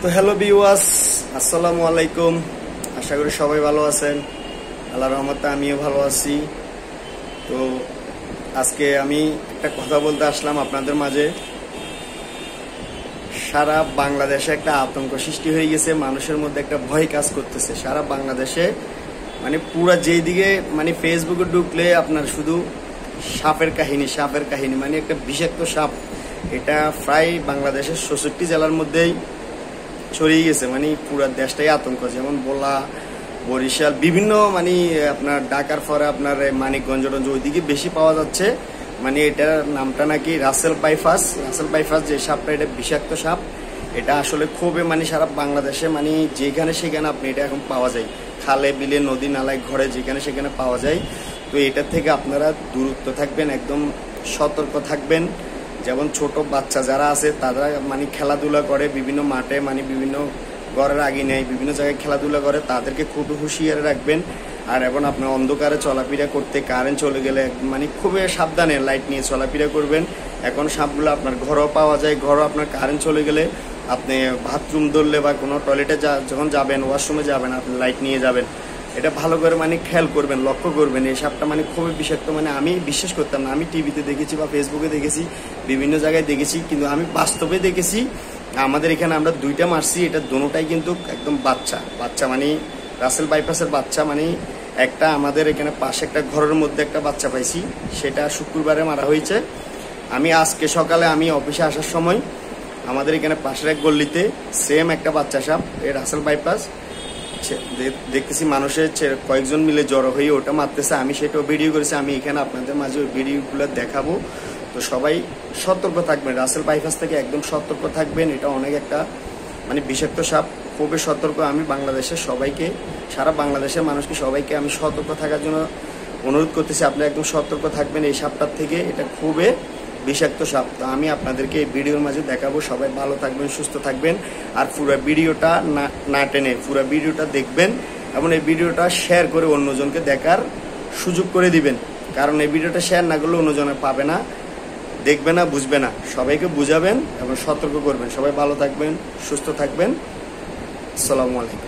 তো hello viewers, আসসালামু আলাইকুম। আশা করি সবাই ভালো আছেন। আল্লাহর রহমতে আমিও ভালো আছি। তো আজকে আমি একটা কথা বলতে আসলাম আপনাদের মাঝে। সারা বাংলাদেশে একটা আতঙ্ক সৃষ্টি হয়ে গেছে, মানুষের মধ্যে একটা ভয় কাজ করতেছে সারা বাংলাদেশে। মানে পুরা যেই দিকে মানে ফেসবুকে ঢুকলে আপনার শুধু সাপের কাহিনী, মানে একটা বিষাক্ত সাপ। এটা প্রায় বাংলাদেশের ৬৬ জেলার মধ্যেই ছড়িয়ে গেছে, মানে পুরা দেশটাই আতঙ্ক। যেমন ভোলা, বরিশাল, বিভিন্ন মানে আপনার ঢাকার পরে আপনার মানিকগঞ্জ ওইদিকে বেশি পাওয়া যাচ্ছে। মানে এটার নামটা নাকি রাসেল বাইফাস যে সাপটা, এটা বিষাক্ত সাপ। এটা আসলে খুবই মানে সারা বাংলাদেশে মানে যেখানে সেখানে আপনি এটা এখন পাওয়া যায়, খালে বিলে নদী নালায় ঘরে যেখানে সেখানে পাওয়া যায়। তো এটার থেকে আপনারা দূরত্ব থাকবেন, একদম সতর্ক থাকবেন। যেমন ছোট বাচ্চা যারা আছে তারা মানে খেলাধুলা করে বিভিন্ন মাঠে, মানে বিভিন্ন ঘরের আগে নেই, বিভিন্ন জায়গায় খেলাধুলা করে, তাদেরকে খুবই হুঁশিয়ারে রাখবেন। আর এখন আপনার অন্ধকারে চলাফেরা করতে, কারেন্ট চলে গেলে মানে খুবই সাবধানে লাইট নিয়ে চলাফেরা করবেন। এখন সাপগুলো আপনার ঘরেও পাওয়া যায়, ঘরও আপনার কারেন্ট চলে গেলে আপনি বাথরুম ধরলে বা কোনো টয়লেটে যখন যাবেন, ওয়াশরুমে যাবেন, আপনি লাইট নিয়ে যাবেন। এটা ভালো করে মানে খেয়াল করবেন, লক্ষ্য করবেন। এই সাপটা মানে খুবই বিষাক্ত। মানে আমি বিশ্বাস করতাম না, আমি টিভিতে দেখেছি বা ফেসবুকে দেখেছি, বিভিন্ন জায়গায় দেখেছি, কিন্তু আমি বাস্তবে দেখেছি। আমাদের এখানে আমরা 2টা মারছি, এটা দুটোটাই কিন্তু একদম বাচ্চা মানে রাসেল বাইপাসের বাচ্চা। মানে একটা আমাদের এখানে পাশে একটা ঘরের মধ্যে একটা বাচ্চা পাইছি, সেটা শুক্রবারে মারা হয়েছে। আমি আজকে সকালে আমি অফিসে আসার সময় আমাদের এখানে পাশের এক গল্লিতে সেম একটা বাচ্চা সাপ, এই রাসেল বাইপাস দেখতেছি মানুষের কয়েকজন মিলে জড়ো হয়ে ওটা মারতেছে। আমি সেটাও ভিডিও করেছি, আমি এখানে আপনাদের মাঝে ওই ভিডিওগুলো দেখাবো। তো সবাই সতর্ক থাকবেন, রাসেল বাইপাস থেকে একদম সতর্ক থাকবেন। এটা অনেক একটা মানে বিষাক্ত সাপ, খুবই সতর্ক। আমি বাংলাদেশের সবাইকে, সারা বাংলাদেশের মানুষকে সবাইকে আমি সতর্ক থাকার জন্য অনুরোধ করতেছি। আপনি একদম সতর্ক থাকবেন এই সাপটার থেকে, এটা খুবই বিষাক্ত সাপ। তো আমি আপনাদেরকে এই ভিডিওর মাঝে দেখাবো। সবাই ভালো থাকবেন, সুস্থ থাকবেন। আর পুরো ভিডিওটা না টেনে পুরো ভিডিওটা দেখবেন এবং এই ভিডিওটা শেয়ার করে অন্যজনকে দেখার সুযোগ করে দিবেন। কারণ এই ভিডিওটা শেয়ার না করলে অন্যজনে পাবে না, দেখবে না, বুঝবে না। সবাইকে বুঝাবেন এবং সতর্ক করবেন। সবাই ভালো থাকবেন, সুস্থ থাকবেন। আসসালামু আলাইকুম।